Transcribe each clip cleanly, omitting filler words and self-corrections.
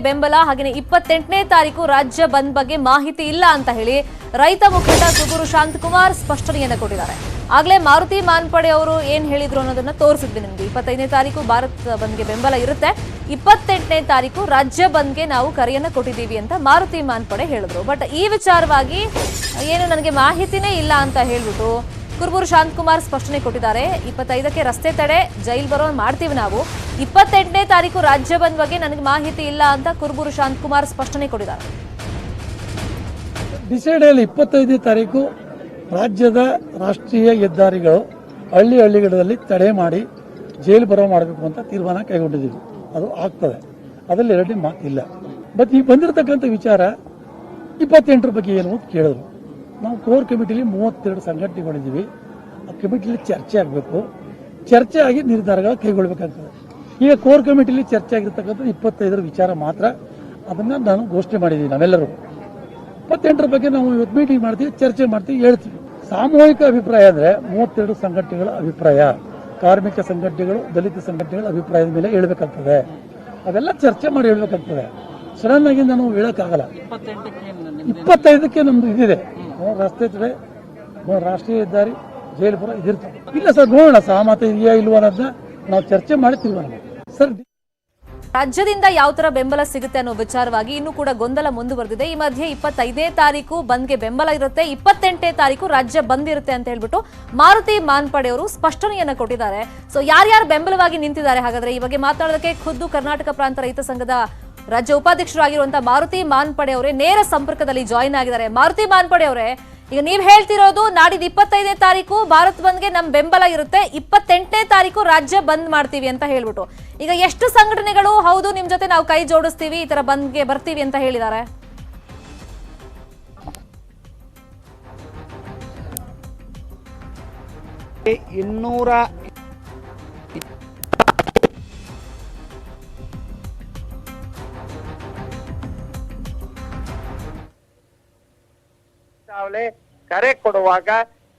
ಬೆಂಬಲ ಹಾಗೆ 28ನೇ ತಾರೀಕು ರಾಜ್ಯ ಬಂದ್ ಬಗ್ಗೆ ಮಾಹಿತಿ ಇಲ್ಲ ಅಂತ ಹೇಳಿ ರೈತ ಮುಖಂಡ ಕುರುಬೂರು ಶಾಂತಕುಮಾರ್ ಸ್ಪಷ್ಟನೆಯನ್ನು ಕೊಟ್ಟಿದ್ದಾರೆ. ಆಗಲೇ ಮಾರುತಿ ಮಾನ್ಪಡೆ ಅವರು ಏನ್ ಹೇಳಿದ್ರು ಅನ್ನೋದನ್ನ ತೋರಿಸಿದ್ವಿ ನಿಮಗೆ. 25ನೇ ತಾರೀಕು ಭಾರತ್ ಬಂದ್ಗೆ ಬೆಂಬಲ ಇರುತ್ತೆ, 28ನೇ ತಾರೀಕು ರಾಜ್ಯ ಬಂದ್ಗೆ ನಾವು ಕರೆಯನ್ನ ಕೊಟ್ಟಿದ್ದೀವಿ ಅಂತ ಮಾರುತಿ ಮಾನ್ಪಡೆ ಹೇಳಿದ್ರು. ಬಟ್ ಈ ವಿಚಾರವಾಗಿ ಏನು ನನಗೆ ಮಾಹಿತಿನೇ ಇಲ್ಲ ಅಂತ ಹೇಳ್ಬಿಟ್ಟು ಕುರುಬೂರು ಶಾಂತಕುಮಾರ್ ಸ್ಪಷ್ಟನೆ ಕೊಟ್ಟಿದ್ದಾರೆ. 25ಕ್ಕೆ ರಸ್ತೆ ತಡೆ ಜೈಲ್ ಬರೋ ಮಾಡ್ತೀವಿ ನಾವು, 28ನೇ ತಾರೀಕು ರಾಜ್ಯ ಬಂದ್ ಬಗ್ಗೆ ನನಗೆ ಮಾಹಿತಿ ಇಲ್ಲ ಅಂತ ಕುರುಬೂರು ಶಾಂತಕುಮಾರ್ ಸ್ಪಷ್ಟನೆ ಕೊಟ್ಟಿದ್ದಾರೆ. ಡಿಸೈಡಲ್ಲಿ 25ನೇ ತಾರೀಕು ರಾಜ್ಯದ ರಾಷ್ಟ್ರೀಯ ಹೆದ್ದಾರಿಗಳು ಹಳ್ಳಿಗಳಲ್ಲಿ ತಡೆ ಮಾಡಿ ಜೈಲು ಬರೋ ಮಾಡಬೇಕು ಅಂತ ತೀರ್ಮಾನ ಕೈಗೊಂಡಿದ್ದೀವಿ. ಅದು ಆಗ್ತದೆ, ಅದರಲ್ಲಿ ಎರಡನೇ ಮಾತಿಲ್ಲ. ಬಟ್ ಈ ಬಂದಿರತಕ್ಕಂಥ ವಿಚಾರ 28ರ ಬಗ್ಗೆ ಏನು ಅಂತ ಕೇಳಿದ್ರು. ನಾವು ಕೋರ್ ಕಮಿಟಿಲಿ 32 ಸಂಘಟನೆಗಳಿದ್ದೀವಿ. ಆ ಕಮಿಟಿಲಿ ಚರ್ಚೆ ಆಗಬೇಕು, ಚರ್ಚೆ ಆಗಿ ನಿರ್ಧಾರಗಳು ಕೈಗೊಳ್ಳಬೇಕಾಗ್ತದೆ. ಈಗ ಕೋರ್ ಕಮಿಟಿಲಿ ಚರ್ಚೆ ಆಗಿರ್ತಕ್ಕಂಥ 25ರ ವಿಚಾರ ಮಾತ್ರ, ಅದನ್ನು ನಾನು ಘೋಷಣೆ ಮಾಡಿದ್ದೀವಿ. ನಾವೆಲ್ಲರೂ 28ರ ಬಗ್ಗೆ ನಾವು ಇವತ್ತು ಮೀಟಿಂಗ್ ಮಾಡ್ತೀವಿ, ಚರ್ಚೆ ಮಾಡ್ತೀವಿ, ಹೇಳ್ತೀವಿ. ಸಾಮೂಹಿಕ ಅಭಿಪ್ರಾಯ ಅಂದರೆ 32 ಸಂಘಟನೆಗಳ ಅಭಿಪ್ರಾಯ, ಕಾರ್ಮಿಕ ಸಂಘಟನೆಗಳು, ದಲಿತ ಸಂಘಟನೆಗಳ ಅಭಿಪ್ರಾಯದ ಮೇಲೆ ಹೇಳ್ಬೇಕಾಗ್ತದೆ. ಅವೆಲ್ಲ ಚರ್ಚೆ ಮಾಡಿ ಹೇಳ್ಬೇಕಾಗ್ತದೆ. ಸಡನ್ ಆಗಿ ನಾನು ಹೇಳೋಕ್ಕಾಗಲ್ಲ. 25ಕ್ಕೆ ನಮ್ದು ಇದಿದೆ, ರಸ್ತೆ ತಡೆ, ರಾಷ್ಟ್ರೀಯ ಹೆದ್ದಾರಿ, ಜೈಲುಪುರ ಇದಿರ್ತದೆ. ಇಲ್ಲ ಸರ್, ನೋಡೋಣ ಸಹಮತ ಇದೆಯಾ ಇಲ್ವಾ ಅನ್ನೋದನ್ನ ನಾವು ಚರ್ಚೆ ಮಾಡಿ ತೀರ್ಮಾನ ಸರ್. ರಾಜ್ಯದಿಂದ ಯಾವ ತರ ಬೆಂಬಲ ಸಿಗುತ್ತೆ ಅನ್ನೋ ವಿಚಾರವಾಗಿ ಇನ್ನೂ ಕೂಡ ಗೊಂದಲ ಮುಂದುವರೆದಿದೆ. ಈ ಮಧ್ಯೆ 25ನೇ ತಾರೀಕು ಬಂದ್ಗೆ ಬೆಂಬಲ ಇರುತ್ತೆ, 28ನೇ ತಾರೀಕು ರಾಜ್ಯ ಬಂದ್ ಇರುತ್ತೆ ಅಂತ ಹೇಳ್ಬಿಟ್ಟು ಮಾರುತಿ ಮಾನ್ಪಡೆ ಅವರು ಸ್ಪಷ್ಟನೆಯನ್ನ ಕೊಟ್ಟಿದ್ದಾರೆ. ಸೊ ಯಾರ್ಯಾರು ಬೆಂಬಲವಾಗಿ ನಿಂತಿದ್ದಾರೆ ಹಾಗಾದ್ರೆ ಈ ಬಗ್ಗೆ ಮಾತನಾಡೋದಕ್ಕೆ ಖುದ್ದು ಕರ್ನಾಟಕ ಪ್ರಾಂತ ರೈತ ಸಂಘದ ರಾಜ್ಯ ಉಪಾಧ್ಯಕ್ಷರಾಗಿರುವಂತಹ ಮಾರುತಿ ಮಾನ್ಪಡೆ ಅವರೇ ನೇರ ಸಂಪರ್ಕದಲ್ಲಿ ಜಾಯಿನ್ ಆಗಿದ್ದಾರೆ. ಮಾರುತಿ ಮಾನ್ಪಡೆ ಅವರೇ, ಈಗ ನೀವ್ ಹೇಳ್ತಿರೋದು ನಾಡಿದ್ದು 25ನೇ ತಾರೀಕು ಭಾರತ್ ಬಂದ್ಗೆ ನಮ್ ಬೆಂಬಲ ಇರುತ್ತೆ, 28ನೇ ತಾರೀಕು ರಾಜ್ಯ ಬಂದ್ ಮಾಡ್ತೀವಿ ಅಂತ ಹೇಳ್ಬಿಟ್ಟು ಈಗ ಎಷ್ಟು ಸಂಘಟನೆಗಳು ಹೌದು ನಿಮ್ ಜೊತೆ ನಾವು ಕೈ ಜೋಡಿಸ್ತೀವಿ, ಈ ತರ ಬಂದ್ಗೆ ಬರ್ತೀವಿ ಅಂತ ಹೇಳಿದ್ದಾರೆ? ಕರೆ ಕೊಡುವಾಗ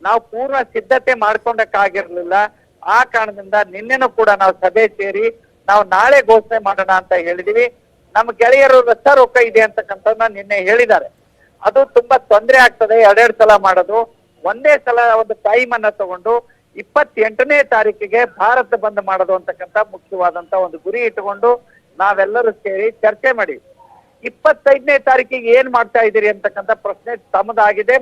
ನಾವು ಪೂರ್ವ ಸಿದ್ಧತೆ ಮಾಡ್ಕೊಂಡಕ್ಕಾಗಿರ್ಲಿಲ್ಲ. ಆ ಕಾರಣದಿಂದ ನಿನ್ನೆನೂ ಕೂಡ ನಾವು ಸಭೆ ಸೇರಿ ನಾವು ನಾಳೆ ಘೋಷಣೆ ಮಾಡೋಣ ಅಂತ ಹೇಳಿದೀವಿ. ನಮ್ಮ ಗೆಳೆಯರು ರಸ್ತೆ ರೋಕ ಇದೆ ಅಂತಕ್ಕಂಥದ್ದನ್ನ ನಿನ್ನೆ ಹೇಳಿದ್ದಾರೆ. ಅದು ತುಂಬಾ ತೊಂದರೆ ಆಗ್ತದೆ, ಎರಡೆರಡು ಸಲ ಮಾಡೋದು. ಒಂದೇ ಸಲ ಒಂದು ಟೈಮ್ ಅನ್ನ ತಗೊಂಡು 28ನೇ ತಾರೀಕಿಗೆ ಭಾರತ ಬಂದ್ ಮಾಡೋದು ಅಂತಕ್ಕಂಥ ಮುಖ್ಯವಾದಂತ ಒಂದು ಗುರಿ ಇಟ್ಟುಕೊಂಡು ನಾವೆಲ್ಲರೂ ಸೇರಿ ಚರ್ಚೆ ಮಾಡಿ 25ನೇ ತಾರೀಕಿಗೆ ಏನ್ ಮಾಡ್ತಾ ಇದ್ದೀರಿ ಅಂತಕ್ಕಂಥ ಪ್ರಶ್ನೆ ತಮ್ಮದಾಗಿದೆ.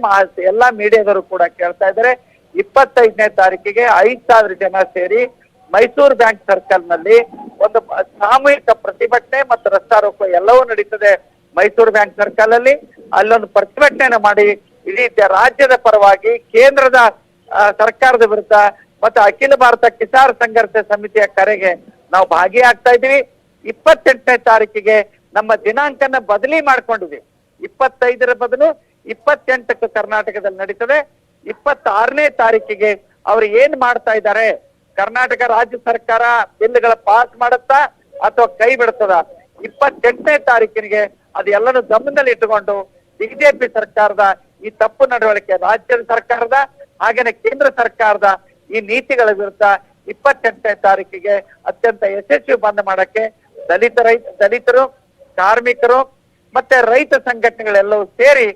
ಎಲ್ಲಾ ಮೀಡಿಯಾದವರು ಕೂಡ ಕೇಳ್ತಾ ಇದ್ದಾರೆ. 25ನೇ ತಾರೀಕಿಗೆ 5,000 ಜನ ಸೇರಿ ಮೈಸೂರು ಬ್ಯಾಂಕ್ ಸರ್ಕಲ್ ನಲ್ಲಿ ಒಂದು ಸಾಮೂಹಿಕ ಪ್ರತಿಭಟನೆ ಮತ್ತು ರಸ್ತಾ ರೋಕೋ ಎಲ್ಲವೂ ನಡೀತದೆ. ಮೈಸೂರು ಬ್ಯಾಂಕ್ ಸರ್ಕಲ್ ಅಲ್ಲಿ ಅಲ್ಲೊಂದು ಪ್ರತಿಭಟನೆಯನ್ನು ಮಾಡಿ ಇಡೀ ರಾಜ್ಯದ ಪರವಾಗಿ ಕೇಂದ್ರದ ಸರ್ಕಾರದ ವಿರುದ್ಧ ಮತ್ತು ಅಖಿಲ ಭಾರತ ಕಿಸಾನ್ ಸಂಘರ್ಷ ಸಮಿತಿಯ ಕರೆಗೆ ನಾವು ಭಾಗಿಯಾಗ್ತಾ ಇದ್ದೀವಿ. 28ನೇ ತಾರೀಕಿಗೆ ನಮ್ಮ ದಿನಾಂಕನ ಬದಲಿ ಮಾಡ್ಕೊಂಡಿದ್ದೀವಿ. 25ರ ಬದಲು 28ಕ್ಕೆ ಕರ್ನಾಟಕದಲ್ಲಿ ನಡೀತದೆ. 26ನೇ ತಾರೀಕಿಗೆ ಅವ್ರು ಏನ್ ಮಾಡ್ತಾ ಇದ್ದಾರೆ, ಕರ್ನಾಟಕ ರಾಜ್ಯ ಸರ್ಕಾರ ಬಿಲ್ಗಳ ಪಾಸ್ ಮಾಡುತ್ತಾ ಅಥವಾ ಕೈ ಬಿಡ್ತದ? 28ನೇ ತಾರೀಕಿಗೆ ಅದೆಲ್ಲನೂ ಗಮನದಲ್ಲಿ ಇಟ್ಟುಕೊಂಡು ಬಿಜೆಪಿ ಸರ್ಕಾರದ ಈ ತಪ್ಪು ನಡವಳಿಕೆ, ರಾಜ್ಯದ ಸರ್ಕಾರದ ಹಾಗೇನೆ ಕೇಂದ್ರ ಸರ್ಕಾರದ ಈ ನೀತಿಗಳ ವಿರುದ್ಧ 28ನೇ ತಾರೀಕಿಗೆ ಅತ್ಯಂತ ಯಶಸ್ವಿ ಬಂದ್ ಮಾಡಕ್ಕೆ ದಲಿತರು, ಕಾರ್ಮಿಕರು ಮತ್ತೆ ರೈತ ಸಂಘಟನೆಗಳೆಲ್ಲವೂ ಸೇರಿ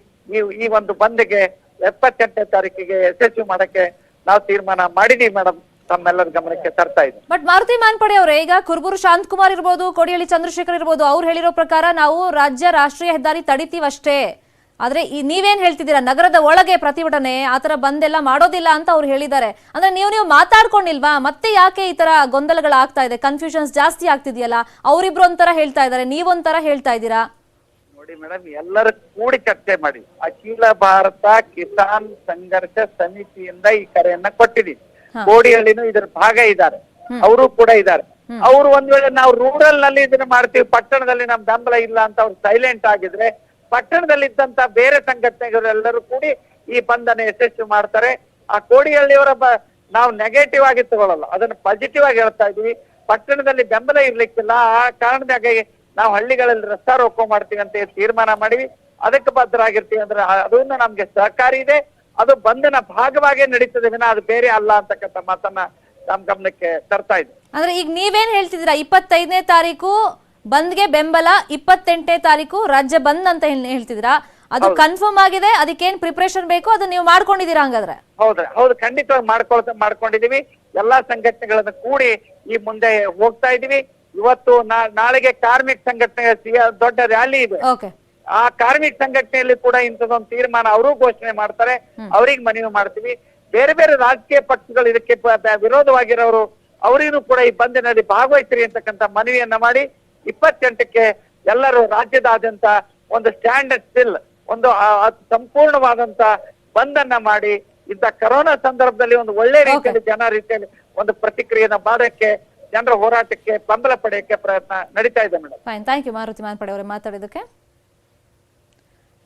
ಈ ಒಂದು ಬಂದ್ಗೆ 28ನೇ ತಾರೀಕಿಗೆ ಯಶಸ್ವಿ ಮಾಡಕ್ಕೆ ನಾವು ತೀರ್ಮಾನ ಮಾಡಿದೀವಿ ಮೇಡಮ್. ತಮ್ಮೆಲ್ಲರ ಗಮನಕ್ಕೆ ತರ್ತಾ ಇದ್ದೀವಿ. ಬಟ್ ಮಾರುತಿ ಮಾನ್ಪಡೆ ಅವರೇ, ಈಗ ಕುರುಬೂರು ಶಾಂತಕುಮಾರ್ ಇರ್ಬೋದು, ಕೋಡಿಹಳ್ಳಿ ಚಂದ್ರಶೇಖರ್ ಇರ್ಬೋದು, ಅವ್ರು ಹೇಳಿರೋ ಪ್ರಕಾರ ನಾವು ರಾಷ್ಟ್ರೀಯ ಹೆದ್ದಾರಿ ತಡಿತೀವಷ್ಟೇ, ಆದ್ರೆ ನೀವೇನ್ ಹೇಳ್ತಿದ್ದೀರಾ, ನಗರದ ಒಳಗೆ ಪ್ರತಿಭಟನೆ ಆತರ ಬಂದೆಲ್ಲ ಮಾಡೋದಿಲ್ಲ ಅಂತ ಅವ್ರು ಹೇಳಿದ್ದಾರೆ. ಅಂದ್ರೆ ನೀವು ಮಾತಾಡ್ಕೊಂಡಿಲ್ವಾ? ಮತ್ತೆ ಯಾಕೆ ಈ ತರ ಗೊಂದಲಗಳಾಗ್ತಾ ಇದೆ, ಕನ್ಫ್ಯೂಷನ್ಸ್ ಜಾಸ್ತಿ ಆಗ್ತಿದೆಯಲ್ಲ? ಅವರಿಬ್ರು ಒಂಥರ ಹೇಳ್ತಾ ಇದ್ದಾರೆ, ನೀವೊಂಥರ ಹೇಳ್ತಾ ಇದ್ದೀರಾ. ನೋಡಿ ಮೇಡಮ್, ಎಲ್ಲರೂ ಕೂಡಿ ಚರ್ಚೆ ಮಾಡಿ ಅಖಿಲ ಭಾರತ ಕಿಸಾನ್ ಸಂಘರ್ಷ ಸಮಿತಿಯಿಂದ ಈ ಕರೆಯನ್ನ ಕೊಟ್ಟಿದ್ದೀವಿ. ಕೋಡಿಹಳ್ಳಿನೂ ಇದ್ರ ಭಾಗ ಇದ್ದಾರೆ, ಅವರು ಕೂಡ ಇದ್ದಾರೆ. ಅವರು ಒಂದ್ ವೇಳೆ ನಾವು ರೂರಲ್ ನಲ್ಲಿ ಇದನ್ನ ಮಾಡ್ತೀವಿ, ಪಟ್ಟಣದಲ್ಲಿ ನಮ್ ಬೆಂಬಲ ಇಲ್ಲ ಅಂತ ಅವ್ರು ಸೈಲೆಂಟ್ ಆಗಿದ್ರೆ ಪಟ್ಟಣದಲ್ಲಿ ಇದ್ದಂತ ಬೇರೆ ಸಂಘಟನೆಗಳೆಲ್ಲರೂ ಕೂಡಿ ಈ ಬಂಧನ ಯಶಸ್ವಿ ಮಾಡ್ತಾರೆ. ಆ ಕೋಡಿಹಳ್ಳಿಯವರ ನಾವು ನೆಗೆಟಿವ್ ಆಗಿ ತಗೊಳ್ಳಲ್ಲ, ಅದನ್ನ ಪಾಸಿಟಿವ್ ಆಗಿ ಹೇಳ್ತಾ ಇದೀವಿ. ಪಟ್ಟಣದಲ್ಲಿ ಬೆಂಬಲ ಇರ್ಲಿಕ್ಕಿಲ್ಲ, ಆ ಕಾರಣದಾಗ ನಾವು ಹಳ್ಳಿಗಳಲ್ಲಿ ರಸ್ತಾ ರೋಕೋ ಮಾಡ್ತೀವಿ ಅಂತ ತೀರ್ಮಾನ ಮಾಡಿವಿ. ಅದಕ್ಕೆ ಬದ್ಧರಾಗಿರ್ತೀವಿ ಅಂದ್ರೆ ಅದನ್ನ ನಮ್ಗೆ ಸಹಕಾರಿ ಇದೆ. ಅದು ಬಂಧನ ಭಾಗವಾಗೇ ನಡೀತದೆ ವಿನ ಅದು ಬೇರೆ ಅಲ್ಲ ಅಂತಕ್ಕಂಥ ಮಾತನ್ನ ನಮ್ ಗಮನಕ್ಕೆ ತರ್ತಾ ಇದೆ. ಅಂದ್ರೆ ಈಗ ನೀವೇನ್ ಹೇಳ್ತಿದ್ದೀರಾ, 25ನೇ ತಾರೀಕು ಬಂದ್ಗೆ ಬೆಂಬಲ 28ನೇ ತಾರೀಕು ರಾಜ್ಯ ಬಂದ್ ಅಂತ ಹೇಳ್ತಿದ್ದೀರಾ. ಅದು ಕನ್ಫರ್ಮ್ ಆಗಿದೆ. ಅದಕ್ಕೇನ್ ಪ್ರಿಪರೇಷನ್ ಬೇಕು ಅದು ನೀವು ಮಾಡ್ಕೊಂಡಿದ್ದೀರಾ ಹಂಗಾದ್ರೆ? ಹೌದು, ಖಂಡಿತವಾಗಿ ಮಾಡ್ಕೊಂಡಿದೀವಿ. ಎಲ್ಲಾ ಸಂಘಟನೆಗಳನ್ನ ಕೂಡಿ ಈ ಮುಂದೆ ಹೋಗ್ತಾ ಇದೀವಿ. ಇವತ್ತು ನಾಳೆಗೆ ಕಾರ್ಮಿಕ ಸಂಘಟನೆ ದೊಡ್ಡ ರ್ಯಾಲಿ ಇದೆ. ಓಕೆ, ಆ ಕಾರ್ಮಿಕ ಸಂಘಟನೆಯಲ್ಲಿ ಕೂಡ ಇಂಥದೊಂದು ತೀರ್ಮಾನ ಅವರು ಘೋಷಣೆ ಮಾಡ್ತಾರೆ. ಅವ್ರಿಗೆ ಮನವಿ ಮಾಡ್ತೀವಿ. ಬೇರೆ ಬೇರೆ ರಾಜಕೀಯ ಪಕ್ಷಗಳು ಇದಕ್ಕೆ ವಿರೋಧವಾಗಿರೋರು ಅವರಿಗೂ ಕೂಡ ಈ ಬಂದ್ನಲ್ಲಿ ಭಾಗವಹಿಸ್ರಿ ಅಂತಕ್ಕಂಥ ಮನವಿಯನ್ನ ಮಾಡಿ 28ಕ್ಕೆ ಎಲ್ಲರೂ ರಾಜ್ಯದಾದ್ಯಂತ ಒಂದು ಸ್ಟ್ಯಾಂಡ್ ಸ್ಟಿಲ್ ಒಂದು ಸಂಪೂರ್ಣವಾದಂತ ಬಂದನ್ನ ಮಾಡಿ ಇಂಥ ಕರೋನಾ ಸಂದರ್ಭದಲ್ಲಿ ಒಂದು ಒಳ್ಳೆ ರೀತಿಯಲ್ಲಿ ರೀತಿಯಲ್ಲಿ ಒಂದು ಪ್ರತಿಕ್ರಿಯೆನ ಮಾಡೋಕ್ಕೆ, ಜನರ ಹೋರಾಟಕ್ಕೆ ಬೆಂಬಲ ಪಡೆಯಕ್ಕೆ ಪ್ರಯತ್ನ ನಡೀತಾ ಇದೆ madam. Fine, thank you Maruti Manpade ಅವರೇ ಮಾತಾಡಿದ್ದಕ್ಕೆ.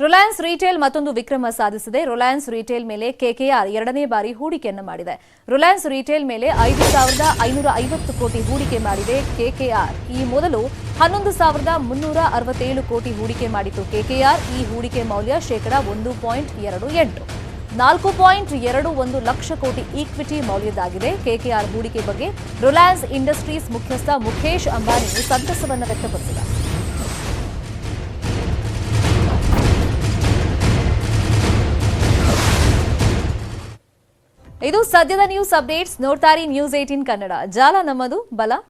ರಿಲಯನ್ಸ್ ರಿಟೇಲ್ ಮತ್ತೊಂದು ವಿಕ್ರಮ ಸಾಧಿಸಿದೆ. ರಿಲಯನ್ಸ್ ರಿಟೇಲ್ ಮೇಲೆ ಕೆಕೆಆರ್ 2ನೇ ಬಾರಿ ಹೂಡಿಕೆಯನ್ನು ಮಾಡಿದೆ. ರಿಲಯನ್ಸ್ ರಿಟೇಲ್ ಮೇಲೆ 5,550 ಕೋಟಿ ಹೂಡಿಕೆ ಮಾಡಿದೆ ಕೆಕೆಆರ್. ಈ ಮೊದಲು 11,367 ಕೋಟಿ ಹೂಡಿಕೆ ಮಾಡಿತ್ತು ಕೆಕೆಆರ್. ಈ ಹೂಡಿಕೆ ಮೌಲ್ಯ ಶೇಕಡಾ 1.28, 4.21 ಲಕ್ಷ ಕೋಟಿ ಈಕ್ವಿಟಿ ಮೌಲ್ಯದಾಗಿದೆ. ಕೆಕೆಆರ್ ಹೂಡಿಕೆ ಬಗ್ಗೆ ರಿಲಯನ್ಸ್ ಇಂಡಸ್ಟ್ರೀಸ್ ಮುಖ್ಯಸ್ಥ ಮುಖೇಶ್ ಅಂಬಾನಿ ಸಂತಸವನ್ನು ವ್ಯಕ್ತಪಡಿಸಿದ್ದಾರೆ. ಇದು ಸದ್ಯದ ನ್ಯೂಸ್ ಅಪ್ಡೇಟ್ಸ್. ನೋಡ್ತಾರಿ ನ್ಯೂಸ್ 18 ಕನ್ನಡ. ಜಾಲ ನಮ್ಮದು, ಬಲ